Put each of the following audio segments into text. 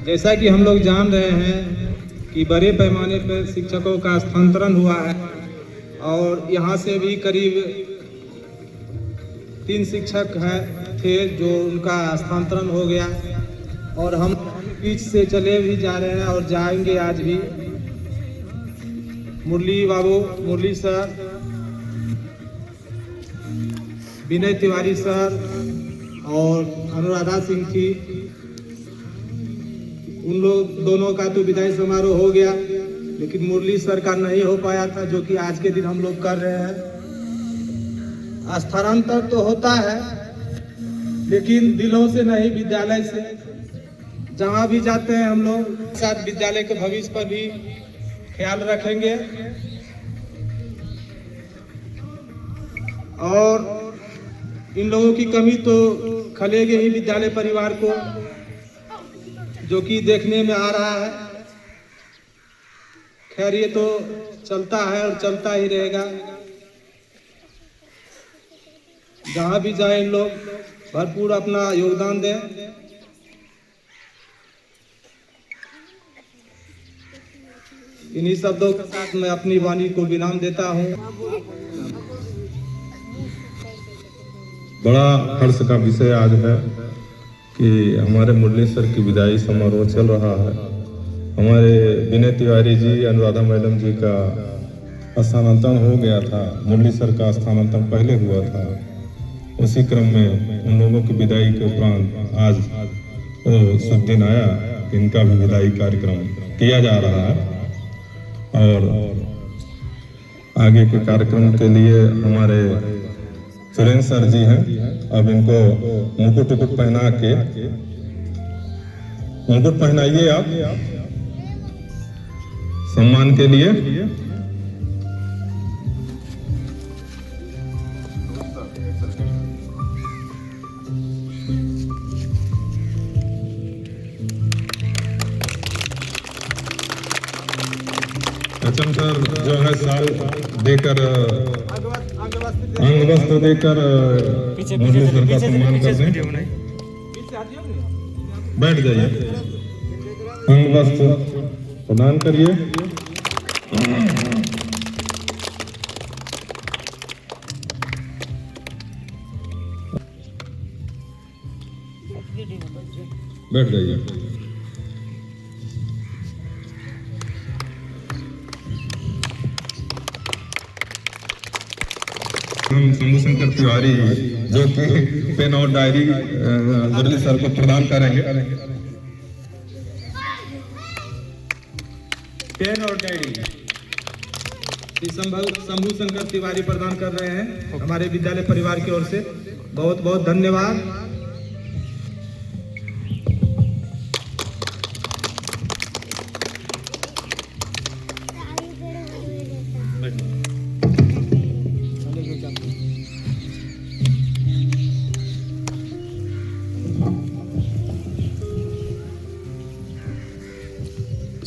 जैसा कि हम लोग जान रहे हैं कि बड़े पैमाने पर शिक्षकों का स्थानांतरण हुआ है और यहाँ से भी करीब 3 शिक्षक थे जो उनका स्थानांतरण हो गया और हम बीच से चले भी जा रहे हैं और जाएंगे आज भी। मुरली सर, विनय तिवारी सर और अनुराधा सिंह थी, उन लोग दोनों का तो विदाई समारोह हो गया, लेकिन मुरली सर का नहीं हो पाया था, जो कि आज के दिन हम लोग कर रहे हैं। स्थानांतर तो होता है लेकिन दिलों से नहीं, विद्यालय से। जहाँ भी जाते हैं हम लोग साथ विद्यालय के भविष्य पर भी ख्याल रखेंगे और इन लोगों की कमी तो खलेगी ही विद्यालय परिवार को, जो कि देखने में आ रहा है। खैर ये तो चलता है और चलता ही रहेगा। जहाँ भी जाए इन लोग भरपूर अपना योगदान दें। इन्हीं शब्दों के साथ मैं अपनी वाणी को विराम देता हूँ। बड़ा हर्ष का विषय आज है कि हमारे मुरली सर की विदाई समारोह चल रहा है। हमारे विनय तिवारी जी, अनुराधा मैडम जी का स्थानांतरण हो गया था। मुरली सर का स्थानांतरण पहले हुआ था। उसी क्रम में उन लोगों की विदाई के उपरांत आज शुभ दिन आया कि इनका भी विदाई कार्यक्रम किया जा रहा है और आगे के कार्यक्रम के लिए हमारे सुरेंद्र सर जी हैं। अब इनको मुकुट पहना के, मुकुट पहनाइए आप सम्मान के लिए। एचएम सर जो है साल देकर अंग वस्त्र देकर मुरली सर का सम्मान करते हैं। बैठ जाइए, अंग वस्त्र प्रदान करिए। बैठ जाइए। हम शंभू शंकर तिवारी जो कि पेन और डायरी मुरली सर को प्रदान करेंगे। पेन और डायरी शंभू शंकर तिवारी प्रदान कर रहे हैं हमारे विद्यालय परिवार की ओर से। बहुत बहुत धन्यवाद।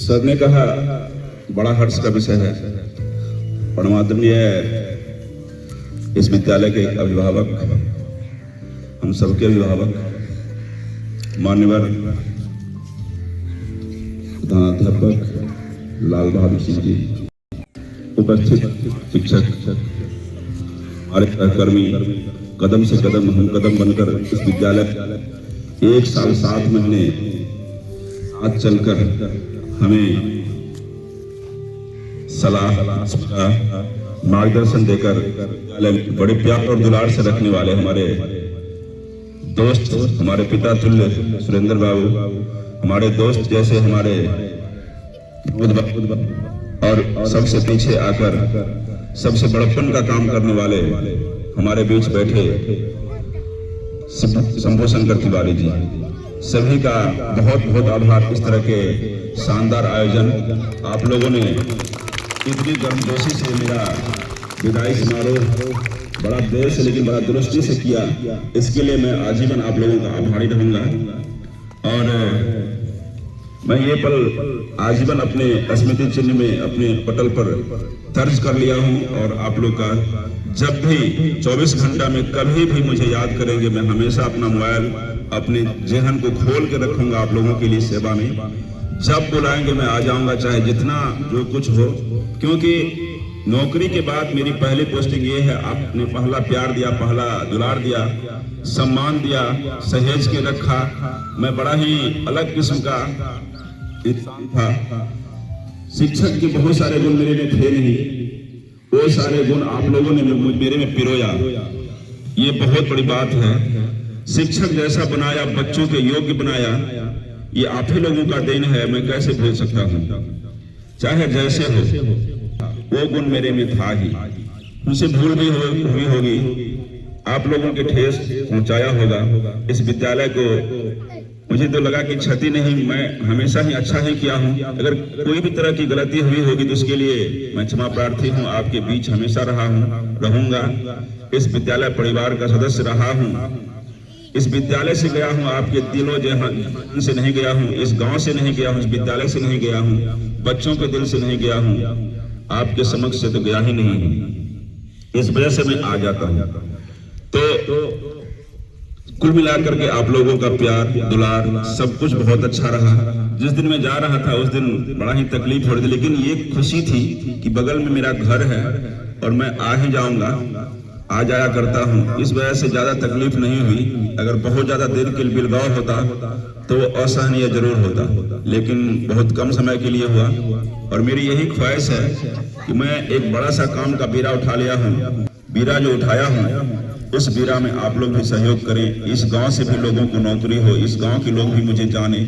सर ने कहा बड़ा हर्ष का विषय है। परमात्मीय इस विद्यालय के अभिभावक, हम सबके अभिभावक, मान्यवर प्रधानाध्यापक लाल बहादुर सिंह जी, उपस्थित शिक्षक, हमारे सहकर्मी, कदम से कदम हम कदम बनकर इस विद्यालय 1 साल 7 महीने साथ चलकर हमें सलाह, मार्गदर्शन देकर बड़े प्यार और दुलार से रखने वाले हमारे दोस्त, हमारे पिता तुल्य सुरेंद्र बाबू, हमारे दोस्त जैसे हमारे और सबसे पीछे आकर सबसे बड़प्पन का काम करने वाले हमारे बीच बैठे शंभू शंकर तिवारी जी, सभी का बहुत बहुत आभार। इस तरह के शानदार आयोजन आप लोगों ने इतनी गर्मजोशी से मेरा विदाई समारोह बड़ा देर से लेकिन बड़ा दुरुस्ती से किया, इसके लिए मैं आजीवन आप लोगों का आभारी रहूंगा। और मैं ये पल आजीवन अपने स्मृति चिन्ह में अपने पटल पर दर्ज कर लिया हूं। और आप लोग का जब भी 24 घंटा में कभी भी मुझे याद करेंगे, मैं हमेशा अपना मोबाइल अपने जहन को खोल के रखूंगा आप लोगों के लिए सेवा में। जब बुलाएंगे मैं आ जाऊंगा, चाहे जितना जो कुछ हो, क्योंकि नौकरी के बाद मेरी पहली पोस्टिंग ये है। आपने पहला प्यार दिया, पहला दुलार दिया, सम्मान दिया, सहेज के रखा। मैं बड़ा ही अलग किस्म का इंसान था। शिक्षक के बहुत सारे गुण मेरे में थे नहीं, वो सारे गुण आप लोगों ने मेरे में पिरोया। ये बहुत बड़ी बात है। शिक्षक जैसा बनाया, बच्चों के योग्य बनाया, ये आप ही लोगों का देन है। मैं कैसे भूल सकता हूँ? चाहे जैसे हो, वो गुण मेरे में था ही। उनसे भूल भी हुई होगी, आप लोगों के ठेस पहुंचाया होगा। इस विद्यालय को मुझे तो लगा कि क्षति नहीं, मैं हमेशा ही अच्छा ही किया हूँ। अगर कोई भी तरह की गलती हुई होगी तो उसके लिए मैं क्षमा प्रार्थी हूँ। आपके बीच हमेशा रहा हूँ, रहूंगा। इस विद्यालय परिवार का सदस्य रहा हूँ। इस विद्यालय से गया हूँ, आपके दिलों जहां से नहीं गया हूँ, इस गांव से नहीं गया हूँ, इस विद्यालय से नहीं गया हूँ, बच्चों के दिल से नहीं गया हूँ, आपके समक्ष से तो गया ही नहीं हूँ। इस वजह से मैं आ जाता हूँ। तो कुल मिलाकर के आप लोगों का प्यार दुलार सब कुछ बहुत अच्छा रहा। जिस दिन मैं जा रहा था उस दिन बड़ा ही तकलीफ हो रही थी, लेकिन ये खुशी थी कि बगल में मेरा घर है और मैं आ ही जाऊंगा, आ जाया करता हूँ। इस वजह से ज्यादा तकलीफ नहीं हुई। अगर बहुत ज्यादा देर के बिलगाव होता तो वो असहनीय जरूर होता, लेकिन बहुत कम समय के लिए हुआ। और मेरी यही ख्वाहिश है कि मैं एक बड़ा सा काम का बीड़ा उठा लिया हूँ। बीड़ा जो उठाया हूँ उस बीड़ा में आप लोग भी सहयोग करें। इस गांव से भी लोगों को नौकरी हो, इस गांव के लोग भी मुझे जाने,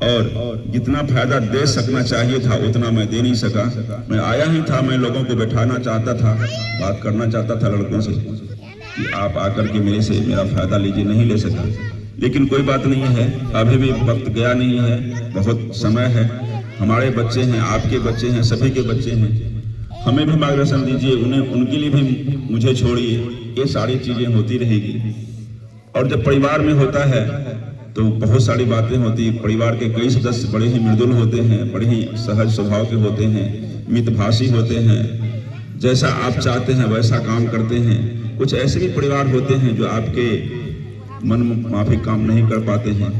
और जितना फायदा दे सकना चाहिए था उतना मैं दे नहीं सका। मैं आया ही था, मैं लोगों को बैठाना चाहता था, बात करना चाहता था लड़कों से कि आप आकर के मेरे से मेरा फायदा लीजिए, नहीं ले सका। लेकिन कोई बात नहीं है, अभी भी वक्त गया नहीं है, बहुत समय है। हमारे बच्चे हैं, आपके बच्चे हैं, सभी के बच्चे हैं। हमें भी मार्गदर्शन दीजिए, उन्हें उनके लिए भी मुझे छोड़िए। ये सारी चीजें होती रहेगी। और जब परिवार में होता है तो बहुत सारी बातें होती। परिवार के कई सदस्य बड़े ही मृदुल होते हैं, बड़े ही सहज स्वभाव के होते हैं, मितभाषी होते हैं, जैसा आप चाहते हैं वैसा काम करते हैं। कुछ ऐसे भी परिवार होते हैं जो आपके मन माफिक काम नहीं कर पाते हैं,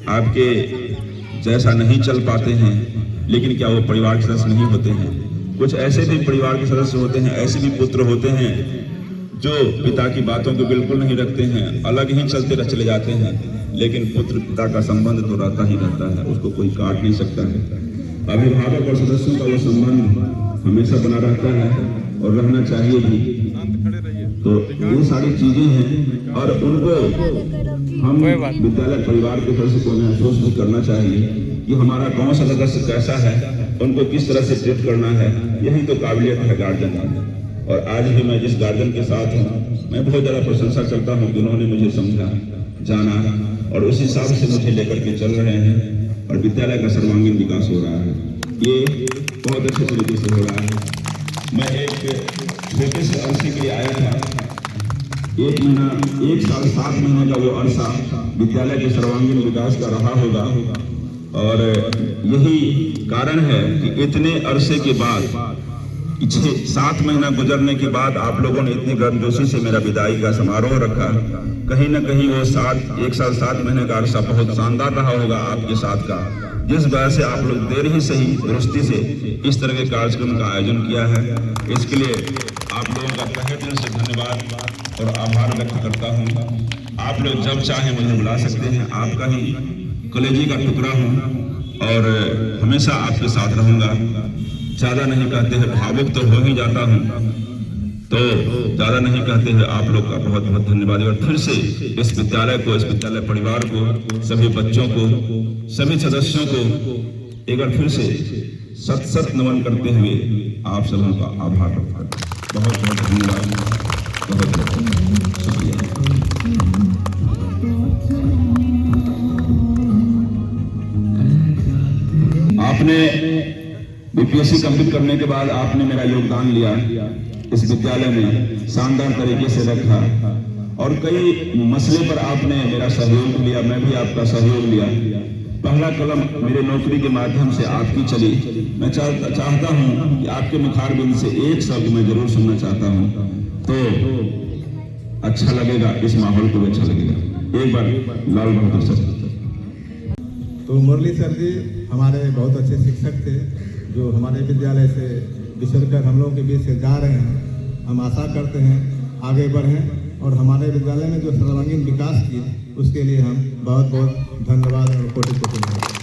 आपके जैसा नहीं चल पाते हैं, लेकिन क्या वो परिवार के सदस्य नहीं होते हैं? कुछ ऐसे भी परिवार के सदस्य होते हैं, ऐसे भी पुत्र होते हैं जो पिता की बातों को बिल्कुल नहीं रखते हैं, अलग ही चलते चले जाते हैं। लेकिन पुत्र पिता का संबंध तो रहता ही रहता है, उसको कोई काट नहीं सकता है। अभिभावक और सदस्यों का वो संबंध हमेशा बना रहता है और रहना चाहिए भी। तो ये सारी चीजें हैं और उनको हम विद्यालय परिवार के सदस्य को महसूस भी करना चाहिए कि हमारा कौन सा सदस्य कैसा है, उनको किस तरह से ट्रीट करना है। यही तो काबिलियत है गार्जियन की। और आज भी मैं जिस गार्जियन के साथ हूँ, मैं बहुत ज़्यादा प्रशंसा करता हूँ कि उन्होंने मुझे समझा, जाना और उस हिसाब से मुझे लेकर के चल रहे हैं और विद्यालय का सर्वांगीण विकास हो रहा है। ये बहुत अच्छे तरीके से हो रहा है। मैं एक छोटे से अरसे के लिए आया था, 1 साल 7 महीने का वो अरसा विद्यालय के सर्वांगीण विकास का रहा होगा। और यही कारण है कि इतने अरसे के बाद 7 महीना गुजरने के बाद आप लोगों ने इतनी गर्मजोशी से मेरा विदाई का समारोह रखा। कहीं ना कहीं वो 1 साल 7 महीने का अरसा बहुत शानदार रहा होगा आपके साथ का, जिस वजह से आप लोग देर ही सही दुरुस्ती से इस तरह के कार्यक्रम का आयोजन किया है। इसके लिए आप लोगों का तहे दिल से धन्यवाद और आभार व्यक्त करता हूँ। आप लोग जब चाहें मुझे बुला सकते हैं, आपका ही कलेजी का टुकड़ा हूँ और हमेशा आपके साथ रहूँगा। ज़्यादा नहीं कहते हैं, भावुक तो हो ही जाता हूँ, तो ज़्यादा नहीं कहते हैं। आप लोग का बहुत बहुत धन्यवाद। और फिर से इस विद्यालय को, इस विद्यालय परिवार को, सभी बच्चों को, सभी सदस्यों को एक बार फिर से सत नमन करते हुए आप सबों का आभार व्यक्त करता हूँ। बहुत बहुत धन्यवाद, बहुत बहुत शुक्रिया। आपने बीपीएससी कंप्लीट करने के बाद आपने मेरा योगदान लिया, इस विद्यालय में शानदार तरीके से रखा और कई मसले पर आपने मेरा सहयोग लिया, मैं भी आपका सहयोग लिया। पहला कलम मेरे नौकरी के माध्यम से आपकी चली। मैं चाहता हूं कि आपके मुखारबिंद से एक शब्द मैं जरूर सुनना चाहता हूं, तो अच्छा लगेगा, इस माहौल को अच्छा लगेगा। एक बार लाल बहादुर सर। तो मुरली सर जी हमारे बहुत अच्छे शिक्षक थे, जो हमारे विद्यालय से बिछड़कर हम लोगों के बीच से जा रहे हैं। हम आशा करते हैं आगे बढ़ें और हमारे विद्यालय में जो सर्वांगीण विकास की उसके लिए हम बहुत बहुत धन्यवाद और कोटि कोटि धन्यवाद।